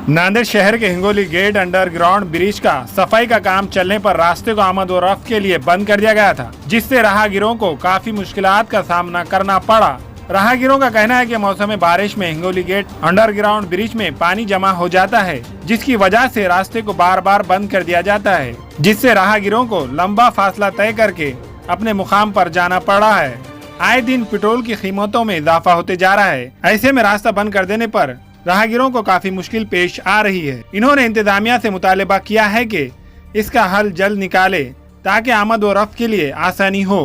नांदेड़ शहर के Hingoli gate underground bridge का सफाई का काम चलने पर रास्ते को आमद और रफ्त के लिए बंद कर दिया गया था, जिससे राहगीरों को काफी मुश्किलात का सामना करना पड़ा। राहगीरों का कहना है कि मौसम बारिश में हिंगोली गेट अंडरग्राउंड ब्रिज में पानी जमा हो जाता है, जिसकी वजह से रास्ते को बार बार बंद कर दिया जाता है, जिससे राहगीरों को लंबा फासला तय करके अपने मुकाम पर जाना पड़ा है। आए दिन पेट्रोल की कीमतों में इजाफा होते जा रहा है। ऐसे में रास्ता बंद कर देने पर राहगीरों को काफी मुश्किल पेश आ रही है। इन्होंने इंतजामिया से मुतालबा किया है कि इसका हल जल्द निकाले ताकि आमद व रफ्त के लिए आसानी हो।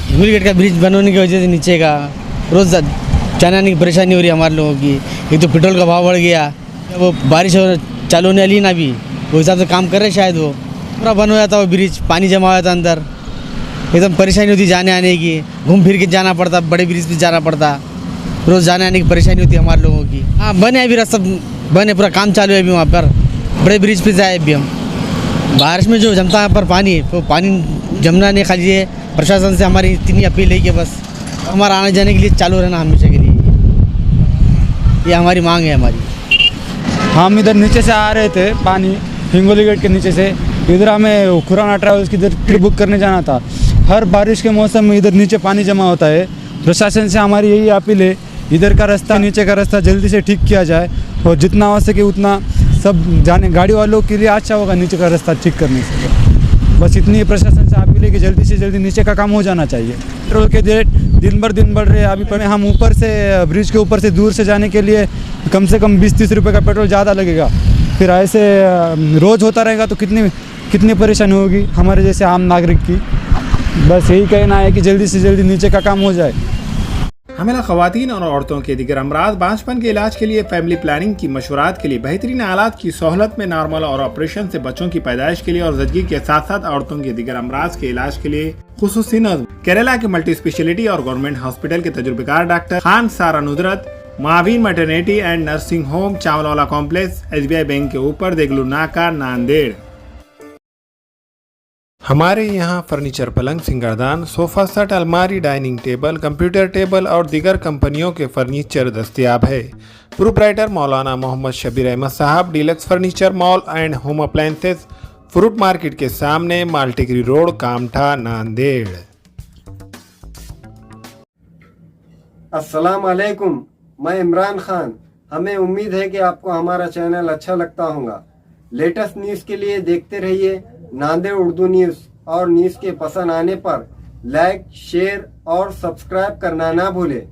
हिंगोली गेट का ब्रिज बनने की वजह से नीचे का रोज़ जाने आने की परेशानी हो रही है हमारे लोगों की। एक तो पेट्रोल का भाव बढ़ गया, वो बारिश चालू होने वाली ना, अभी वो हिसाब से काम कर रहे शायद, वो पूरा बन हो जाता वो ब्रिज, पानी जमा हो जाता अंदर, एकदम परेशानी होती जाने आने की। घूम फिर के जाना पड़ता, बड़े ब्रिज पे जाना पड़ता, रोज़ जाने आने की परेशानी होती है हमारे लोगों की। हाँ बने अभी रास्ता बने, पूरा काम चालू है अभी वहाँ पर, बड़े ब्रिज पे जाए अभी हम। बारिश में जो जमता है पर पानी, वो पानी जमना नहीं, खाली है प्रशासन से हमारी इतनी अपील है कि बस हमारा आने जाने के लिए चालू रहना हमेशा के लिए, ये हमारी मांग है हमारी। हम इधर नीचे से आ रहे थे, पानी हिंगोली गेट के नीचे से इधर हमें खुराना ट्रैवल्स की इधर ट्रिप बुक करने जाना था। हर बारिश के मौसम में इधर नीचे पानी जमा होता है। प्रशासन से हमारी यही अपील है, इधर का रास्ता, नीचे का रास्ता जल्दी से ठीक किया जाए और जितना हो सके उतना सब जाने गाड़ी वालों के लिए अच्छा होगा नीचे का रास्ता ठीक करने से। बस इतनी प्रशासन से अपील है कि जल्दी से जल्दी नीचे का काम हो जाना चाहिए। पेट्रोल के रेट दिन बढ़ रहे हैं। अभी पर हम ऊपर से ब्रिज के ऊपर से दूर से जाने के लिए कम से कम 20-30 रुपये का पेट्रोल ज़्यादा लगेगा। फिर ऐसे रोज़ होता रहेगा तो कितनी परेशानी होगी हमारे जैसे आम नागरिक की। बस यही कहना है कि जल्दी से जल्दी नीचे का काम हो जाए। हमें ख़वातीन और औरतों के दिगर अमराज बांझपन के इलाज के लिए फैमिली प्लानिंग की मशवरात के लिए बेहतरीन आलात की सहूलत में नॉर्मल और ऑपरेशन से बच्चों की पैदाइश के लिए और ज़चगी के साथ साथ औरतों के दिगर अमराज के इलाज के लिए खुसूसी नज़्म केरला के मल्टी स्पेशलिटी और गवर्नमेंट हॉस्पिटल के तजुर्बेकार doctor Khan Sara Nudrat Mavin maternity and nursing home Chawalwala complex SBI bank के ऊपर देगलू नाका नांदेड़। हमारे यहाँ फर्नीचर, पलंग, सिंगारदान, सोफा सेट, अलमारी, डाइनिंग टेबल, कंप्यूटर टेबल और दीगर कंपनियों के फर्नीचर दस्तयाब है। प्रोप्राइटर मौलाना मोहम्मद शबीर अहमद साहब, deluxe furniture mall and home appliances, fruit market के सामने, माल्टीगिरी रोड, कामठा, नांदेड़। अस्सलाम वालेकुम, मैं इमरान खान। हमें उम्मीद है कि आपको हमारा चैनल अच्छा लगता होगा। लेटेस्ट न्यूज़ के लिए देखते रहिए नांदेड़ उर्दू न्यूज़, और न्यूज़ के पसंद आने पर लाइक, शेयर और सब्सक्राइब करना ना भूलें।